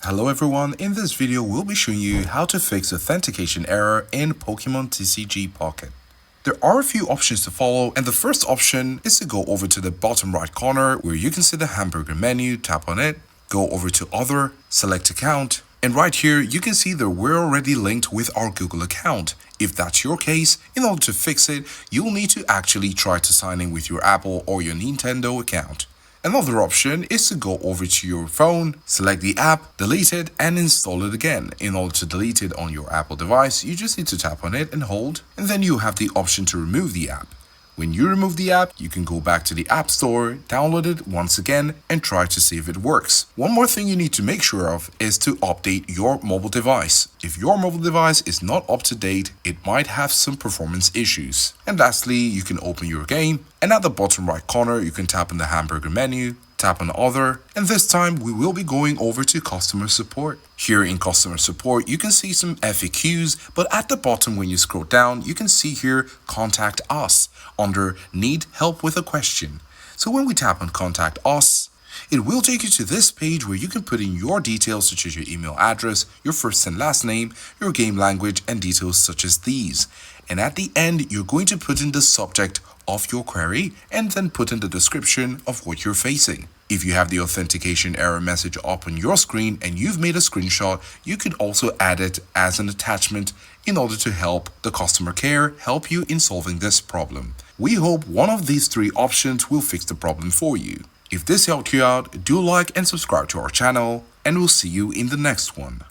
Hello everyone, in this video we'll be showing you how to fix authentication error in Pokémon TCG Pocket. There are a few options to follow, and the first option is to go over to the bottom right corner where you can see the hamburger menu, tap on it, go over to Other, select Account, and right here you can see that we're already linked with our Google account. If that's your case, in order to fix it, you'll need to actually try to sign in with your Apple or your Nintendo account. Another option is to go over to your phone, select the app, delete it, and install it again. In order to delete it on your Apple device, you just need to tap on it and hold, and then you have the option to remove the app. When you remove the app, you can go back to the App Store, download it once again, and try to see if it works. One more thing you need to make sure of is to update your mobile device. If your mobile device is not up to date, it might have some performance issues. And lastly, you can open your game, and at the bottom right corner, you can tap on the hamburger menu, tap on Other, and this time we will be going over to Customer Support. Here in Customer Support, you can see some FAQs, but at the bottom when you scroll down, you can see here Contact Us under Need Help with a Question. So when we tap on Contact Us, it will take you to this page where you can put in your details such as your email address, your first and last name, your game language, and details such as these. And at the end, you're going to put in the subject of your query and then put in the description of what you're facing. If you have the authentication error message up on your screen and you've made a screenshot, you could also add it as an attachment in order to help the customer care help you in solving this problem. We hope one of these three options will fix the problem for you. If this helped you out, do like and subscribe to our channel, and we'll see you in the next one.